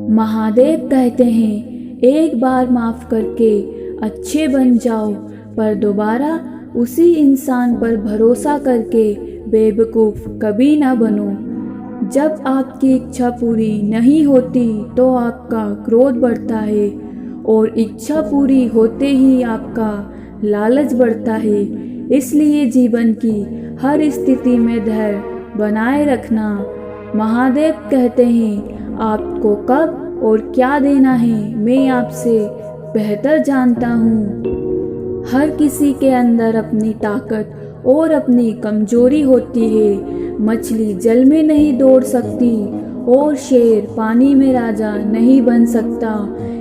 महादेव कहते हैं, एक बार माफ़ करके अच्छे बन जाओ, पर दोबारा उसी इंसान पर भरोसा करके बेवकूफ़ कभी ना बनो। जब आपकी इच्छा पूरी नहीं होती तो आपका क्रोध बढ़ता है, और इच्छा पूरी होते ही आपका लालच बढ़ता है। इसलिए जीवन की हर स्थिति में धैर्य बनाए रखना। महादेव कहते हैं, आपको कब और क्या देना है मैं आपसे बेहतर जानता हूँ। हर किसी के अंदर अपनी ताकत और अपनी कमजोरी होती है। मछली जल में नहीं दौड़ सकती और शेर पानी में राजा नहीं बन सकता।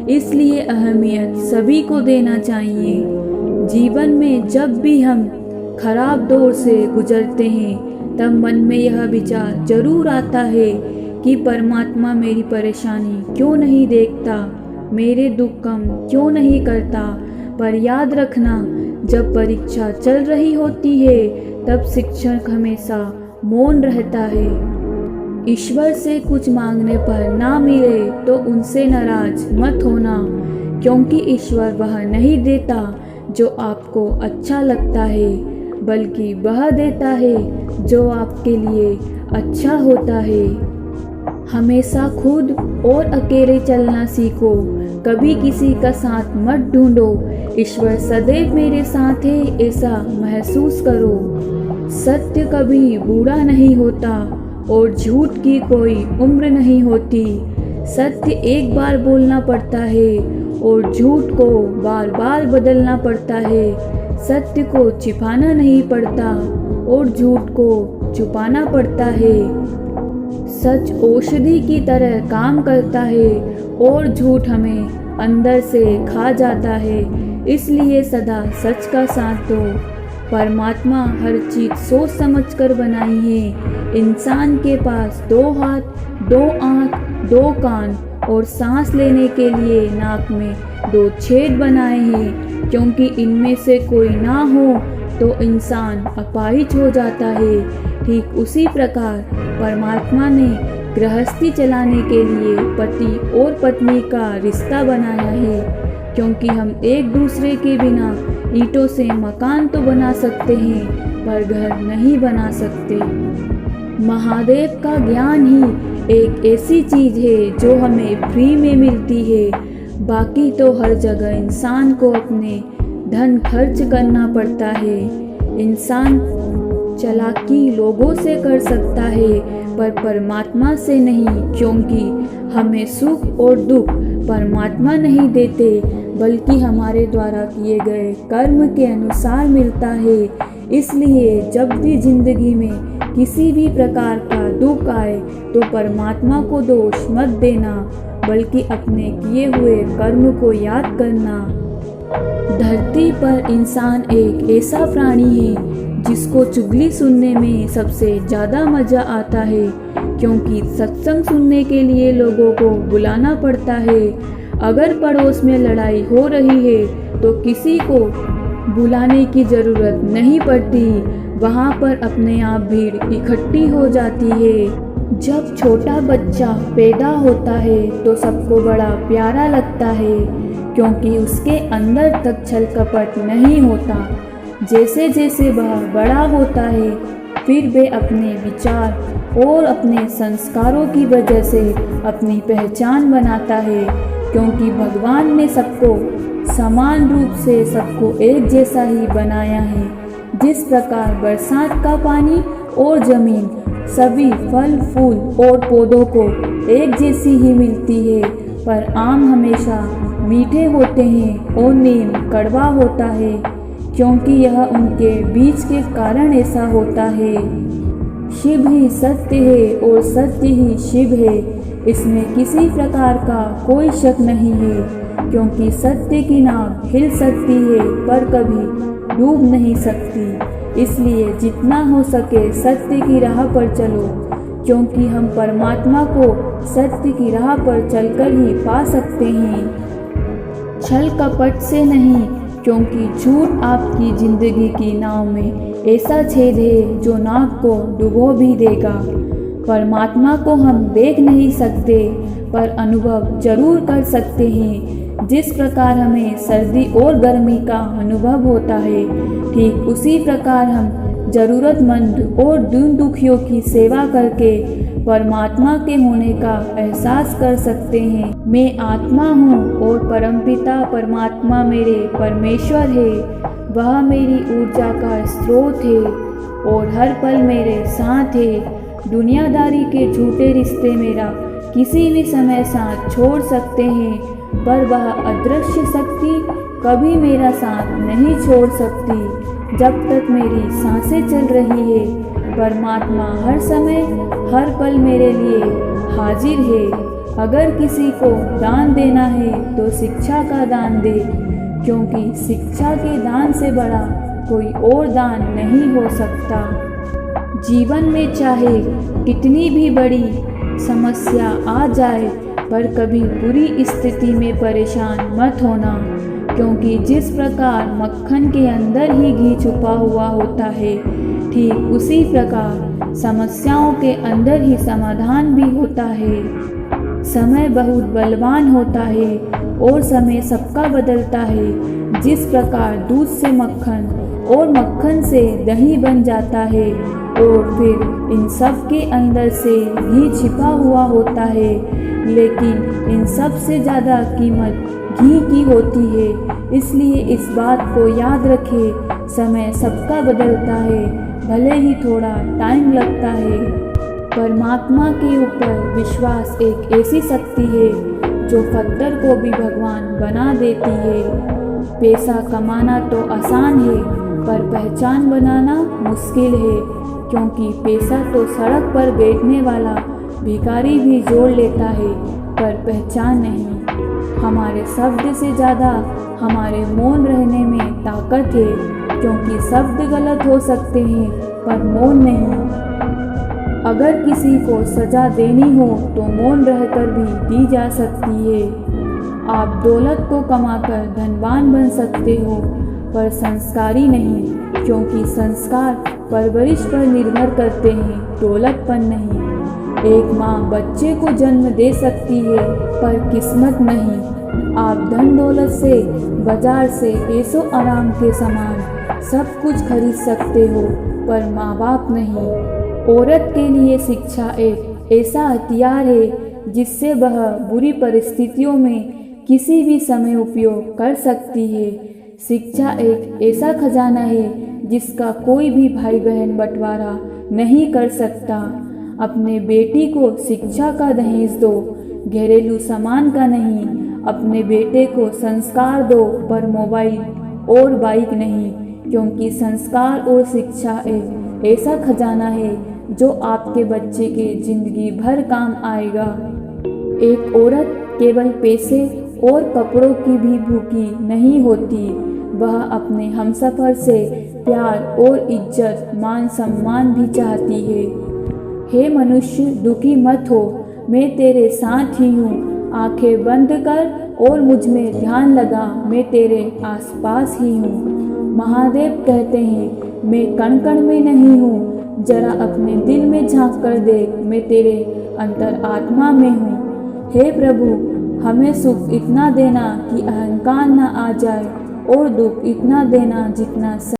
इसलिए अहमियत सभी को देना चाहिए। जीवन में जब भी हम खराब दौर से गुजरते हैं तब मन में यह विचार जरूर आता है कि परमात्मा मेरी परेशानी क्यों नहीं देखता, मेरे दुख कम क्यों नहीं करता। पर याद रखना, जब परीक्षा चल रही होती है तब शिक्षक हमेशा मौन रहता है। ईश्वर से कुछ मांगने पर ना मिले तो उनसे नाराज मत होना, क्योंकि ईश्वर वह नहीं देता जो आपको अच्छा लगता है, बल्कि वह देता है जो आपके लिए अच्छा होता है। हमेशा खुद और अकेले चलना सीखो, कभी किसी का साथ मत ढूंढो। ईश्वर सदैव मेरे साथ है ऐसा महसूस करो। सत्य कभी बूढ़ा नहीं होता और झूठ की कोई उम्र नहीं होती। सत्य एक बार बोलना पड़ता है और झूठ को बार बार बदलना पड़ता है। सत्य को छिपाना नहीं पड़ता और झूठ को छुपाना पड़ता है। सच औषधि की तरह काम करता है और झूठ हमें अंदर से खा जाता है। इसलिए सदा सच का साथ दो। परमात्मा हर चीज़ सोच समझकर बनाई है। इंसान के पास 2 हाथ, 2 आँख, 2 कान और सांस लेने के लिए नाक में 2 छेद बनाए हैं, क्योंकि इनमें से कोई ना हो तो इंसान अपाहिज हो जाता है। ठीक उसी प्रकार परमात्मा ने गृहस्थी चलाने के लिए पति और पत्नी का रिश्ता बनाया है, क्योंकि हम एक दूसरे के बिना ईंटों से मकान तो बना सकते हैं पर घर नहीं बना सकते। महादेव का ज्ञान ही एक ऐसी चीज़ है जो हमें फ्री में मिलती है। बाकी तो हर जगह इंसान को अपने धन खर्च करना पड़ता है। इंसान चालाकी लोगों से कर सकता है पर परमात्मा से नहीं, क्योंकि हमें सुख और दुख परमात्मा नहीं देते, बल्कि हमारे द्वारा किए गए कर्म के अनुसार मिलता है। इसलिए जब भी जिंदगी में किसी भी प्रकार का दुख आए तो परमात्मा को दोष मत देना, बल्कि अपने किए हुए कर्म को याद करना। धरती पर इंसान एक ऐसा प्राणी है जिसको चुगली सुनने में सबसे ज़्यादा मज़ा आता है, क्योंकि सत्संग सुनने के लिए लोगों को बुलाना पड़ता है। अगर पड़ोस में लड़ाई हो रही है तो किसी को बुलाने की ज़रूरत नहीं पड़ती, वहाँ पर अपने आप भीड़ इकट्ठी हो जाती है। जब छोटा बच्चा पैदा होता है तो सबको बड़ा प्यारा लगता है, क्योंकि उसके अंदर तक छल कपट नहीं होता। जैसे जैसे वह बड़ा होता है फिर वे अपने विचार और अपने संस्कारों की वजह से अपनी पहचान बनाता है, क्योंकि भगवान ने सबको समान रूप से सबको एक जैसा ही बनाया है। जिस प्रकार बरसात का पानी और ज़मीन सभी फल फूल और पौधों को एक जैसी ही मिलती है, पर आम हमेशा मीठे होते हैं और नीम कड़वा होता है, क्योंकि यह उनके बीच के कारण ऐसा होता है। शिव ही सत्य है और सत्य ही शिव है, इसमें किसी प्रकार का कोई शक नहीं है, क्योंकि सत्य की नाव हिल सकती है पर कभी डूब नहीं सकती। इसलिए जितना हो सके सत्य की राह पर चलो, क्योंकि हम परमात्मा को सत्य की राह पर चलकर ही पा सकते हैं, छल कपट से नहीं, क्योंकि झूठ आपकी जिंदगी की नाव में ऐसा छेद है जो नाव को डुबो भी देगा। परमात्मा को हम देख नहीं सकते पर अनुभव जरूर कर सकते हैं। जिस प्रकार हमें सर्दी और गर्मी का अनुभव होता है, ठीक उसी प्रकार हम ज़रूरतमंद और दीन दुखियों की सेवा करके परमात्मा के होने का एहसास कर सकते हैं। मैं आत्मा हूँ और परमपिता परमात्मा मेरे परमेश्वर है। वह मेरी ऊर्जा का स्रोत है और हर पल मेरे साथ है। दुनियादारी के झूठे रिश्ते मेरा किसी भी समय साथ छोड़ सकते हैं, पर वह अदृश्य शक्ति कभी मेरा साथ नहीं छोड़ सकती। जब तक मेरी सांसें चल रही है, परमात्मा हर समय हर पल मेरे लिए हाजिर है। अगर किसी को दान देना है तो शिक्षा का दान दे, क्योंकि शिक्षा के दान से बड़ा कोई और दान नहीं हो सकता। जीवन में चाहे कितनी भी बड़ी समस्या आ जाए, पर कभी बुरी स्थिति में परेशान मत होना, क्योंकि जिस प्रकार मक्खन के अंदर ही घी छुपा हुआ होता है, ठीक उसी प्रकार समस्याओं के अंदर ही समाधान भी होता है। समय बहुत बलवान होता है और समय सबका बदलता है। जिस प्रकार दूध से मक्खन और मक्खन से दही बन जाता है और फिर इन सब के अंदर से घी छिपा हुआ होता है, लेकिन इन सब से ज़्यादा कीमत घी की होती है। इसलिए इस बात को याद रखें, समय सबका बदलता है, भले ही थोड़ा टाइम लगता है। परमात्मा के ऊपर विश्वास एक ऐसी शक्ति है जो पत्थर को भी भगवान बना देती है। पैसा कमाना तो आसान है, पर पहचान बनाना मुश्किल है, क्योंकि पैसा तो सड़क पर बैठने वाला भिखारी भी जोड़ लेता है, पर पहचान नहीं। हमारे शब्द से ज़्यादा हमारे मौन रहने में ताकत है, क्योंकि शब्द गलत हो सकते हैं पर मौन नहीं। अगर किसी को सज़ा देनी हो तो मौन रहकर भी दी जा सकती है। आप दौलत को कमाकर धनवान बन सकते हो, पर संस्कारी नहीं, क्योंकि संस्कार परवरिश पर निर्भर करते हैं, दौलत पर नहीं। एक माँ बच्चे को जन्म दे सकती है, पर किस्मत नहीं। आप धन दौलत से, बाजार से ऐशो आराम के सामान सब कुछ खरीद सकते हो, पर माँ बाप नहीं। औरत के लिए शिक्षा एक ऐसा हथियार है जिससे वह बुरी परिस्थितियों में किसी भी समय उपयोग कर सकती है। शिक्षा एक ऐसा खजाना है जिसका कोई भी भाई बहन बंटवारा नहीं कर सकता। अपने बेटी को शिक्षा का दहेज दो, घरेलू सामान का नहीं। अपने बेटे को संस्कार दो, पर मोबाइल और बाइक नहीं, क्योंकि संस्कार और शिक्षा एक ऐसा खजाना है जो आपके बच्चे के जिंदगी भर काम आएगा। एक औरत केवल पैसे और कपड़ों की भी भूखी नहीं होती, वह अपने हमसफर से प्यार और इज्जत मान सम्मान भी चाहती है। हे मनुष्य, दुखी मत हो, मैं तेरे साथ ही हूँ। आंखें बंद कर और मुझ में ध्यान लगा, मैं तेरे आसपास ही हूँ। महादेव कहते हैं, मैं कण कण में नहीं हूँ, जरा अपने दिल में झांक कर देख, मैं तेरे अंतर आत्मा में हूँ। हे प्रभु, हमें सुख इतना देना कि अहंकार न आ जाए, और दुख इतना देना जितना